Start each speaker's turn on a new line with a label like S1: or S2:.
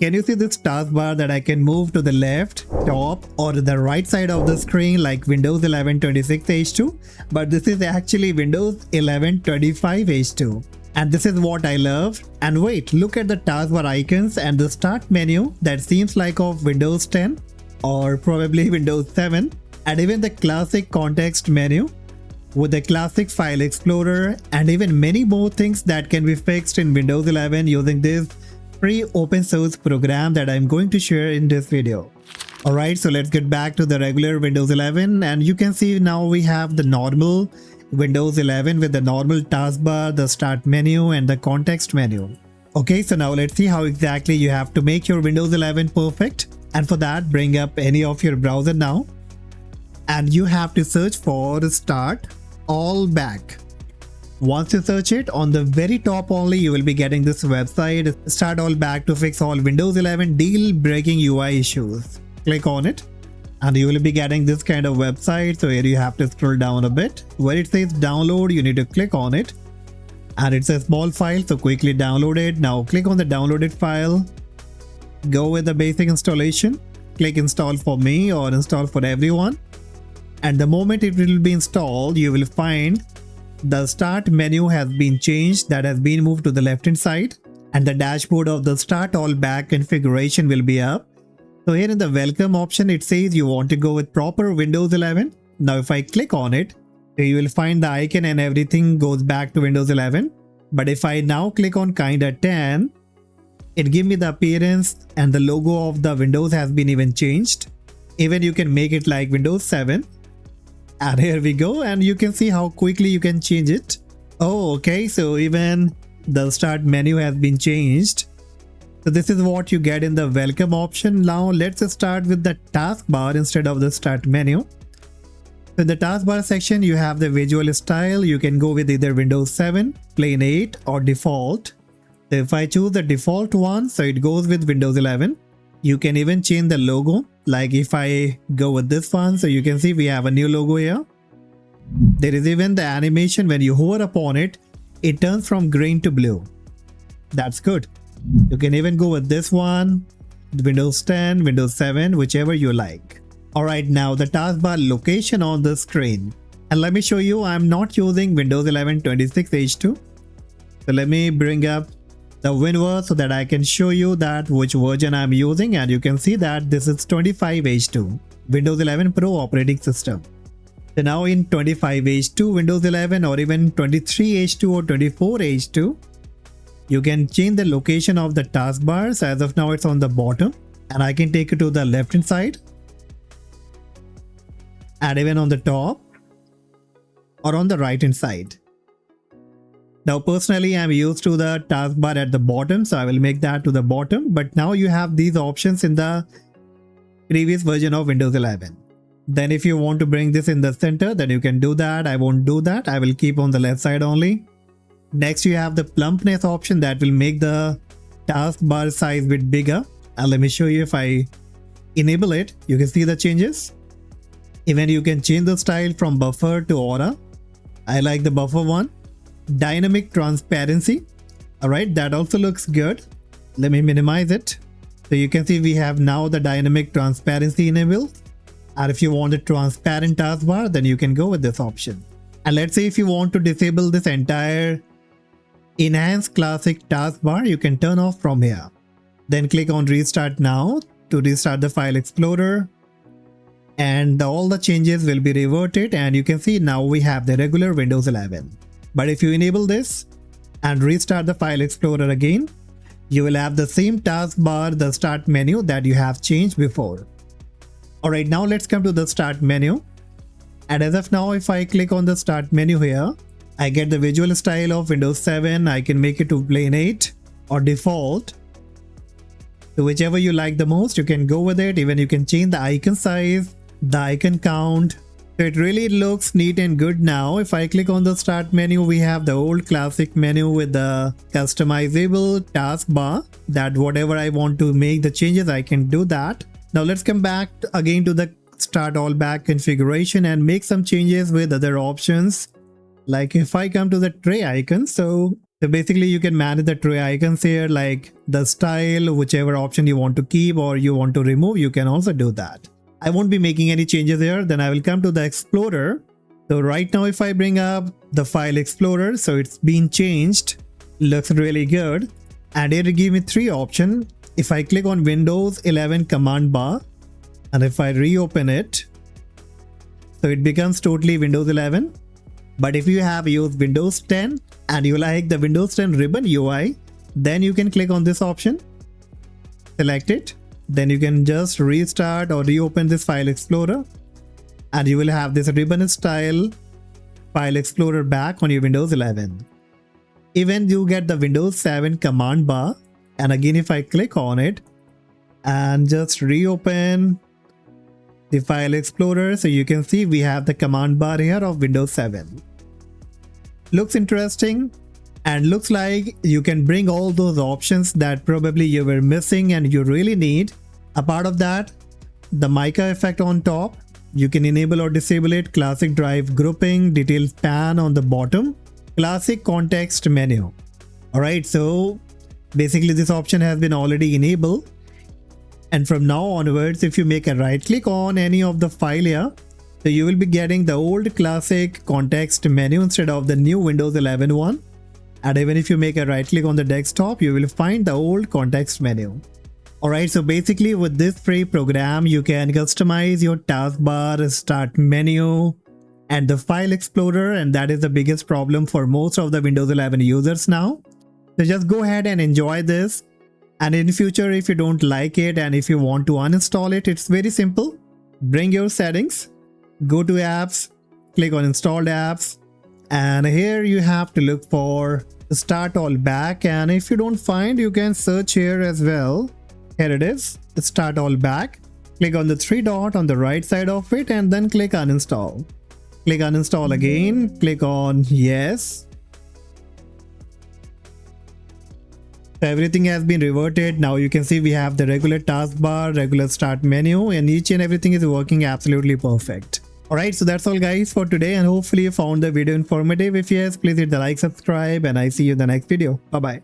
S1: Can you see this taskbar that I can move to the left, top or the right side of the screen like Windows 11 26H2? But this is actually Windows 11 25H2. And this is what I love. And wait, look at the taskbar icons and the start menu that seems like of Windows 10 or probably Windows 7. And even the classic context menu with the classic file explorer and even many more things that can be fixed in Windows 11 using this free open source program that I'm going to share in this video. Alright, so let's get back to the regular Windows 11, and you can see now we have the normal Windows 11 with the normal taskbar, the start menu and the context menu. Okay, so now let's see how exactly you have to make your Windows 11 perfect. And for that, bring up any of your browser now and you have to search for StartAllBack. Once you search it, on the very top only you will be getting this website, StartAllBack, to fix all Windows 11 deal-breaking UI issues. Click on it and you will be getting this kind of website. So here you have to scroll down a bit. Where it says download, you need to click on it. And it's a small file, so quickly download it. Now click on the downloaded file. Go with the basic installation. Click install for me or install for everyone. And the moment it will be installed, you will find the start menu has been changed, that has been moved to the left hand side, and the dashboard of the StartAllBack configuration will be up. So here in the welcome option, it says you want to go with proper Windows 11. Now if I click on it, you will find the icon and everything goes back to Windows 11. But if I now click on kinda 10, it gives me the appearance and the logo of the Windows has been even changed. Even you can make it like Windows 7. And here we go, and you can see how quickly you can change it. Oh, okay, so even the start menu has been changed. So this is what you get in the welcome option. Now let's start with the taskbar instead of the start menu. In the taskbar section, you have the visual style. You can go with either Windows 7, plain 8 or default. So if I choose the default one, so it goes with Windows 11. You can even change the logo. Like if I go with this one, so you can see we have a new logo here. There is even the animation when you hover upon it, it turns from green to blue. That's good. You can even go with this one, Windows 10, Windows 7, whichever you like. Alright, now the taskbar location on the screen. And let me show you, I'm not using Windows 11 26H2. So let me bring up the WinVer so that I can show you that which version I'm using, and you can see that this is 25H2 Windows 11 Pro operating system. So now in 25H2 Windows 11 or even 23H2 or 24H2, you can change the location of the taskbar. So as of now it's on the bottom, and I can take it to the left hand side and even on the top or on the right hand side. Now personally I'm used to the taskbar at the bottom, so I will make that to the bottom. But now you have these options in the previous version of Windows 11. Then if you want to bring this in the center, then you can do that. I won't do that. I will keep on the left side only. Next you have the plumpness option that will make the taskbar size a bit bigger. And let me show you, if I enable it, you can see the changes. Even you can change the style from buffer to aura. I like the buffer one. Dynamic transparency. Alright, that also looks good. Let me minimize it. So you can see we have now the dynamic transparency enabled. And if you want a transparent taskbar, then you can go with this option. And let's say if you want to disable this entire enhanced classic taskbar, you can turn off from here. Then click on restart now to restart the file explorer. And all the changes will be reverted, and you can see now we have the regular Windows 11. But if you enable this and restart the file explorer again, you will have the same taskbar, the start menu that you have changed before. Alright, now let's come to the start menu. And as of now, if I click on the start menu here, I get the visual style of Windows 7. I can make it to plain 8 or default. So whichever you like the most, you can go with it. Even you can change the icon size, the icon count. So it really looks neat and good now. If I click on the start menu, we have the old classic menu with the customizable taskbar, that whatever I want to make the changes, I can do that. Now let's come back again to the StartAllBack configuration and make some changes with other options. Like if I come to the tray icon, so So basically you can manage the tray icons here, like the style, whichever option you want to keep or you want to remove, you can also do that. I won't be making any changes here. Then I will come to the Explorer. So right now if I bring up the File Explorer, so it's been changed, looks really good. And here it gives me 3 options. If I click on Windows 11 command bar and if I reopen it, so it becomes totally Windows 11. But if you have used Windows 10 and you like the Windows 10 ribbon UI, then you can click on this option, select it, then you can just restart or reopen this File Explorer and you will have this ribbon style File Explorer back on your Windows 11. Even you get the Windows 7 command bar, and again if I click on it and just reopen the File Explorer, so you can see we have the command bar here of Windows 7. Looks interesting and looks like you can bring all those options that probably you were missing and you really need. A part of that, the mica effect on top, you can enable or disable it, classic drive grouping, detailed pan on the bottom, classic context menu. Alright, so basically this option has been already enabled. And from now onwards, if you make a right click on any of the file here, so you will be getting the old classic context menu instead of the new Windows 11 one. And even if you make a right click on the desktop, you will find the old context menu. Alright, so basically with this free program, you can customize your taskbar, start menu, and the File Explorer, and that is the biggest problem for most of the Windows 11 users now. So just go ahead and enjoy this. And in future, if you don't like it and if you want to uninstall it, it's very simple. Bring your settings, go to apps, click on installed apps, and here you have to look for StartAllBack. And if you don't find, you can search here as well. Here it is, StartAllBack. Click on the 3 dot on the right side of it and then click uninstall. Click uninstall again, click on yes. So everything has been reverted. Now you can see we have the regular taskbar, regular start menu, and each and everything is working absolutely perfect. Alright, so that's all guys for today, and hopefully you found the video informative. If yes, please hit the like, subscribe, and I see you in the next video. Bye bye.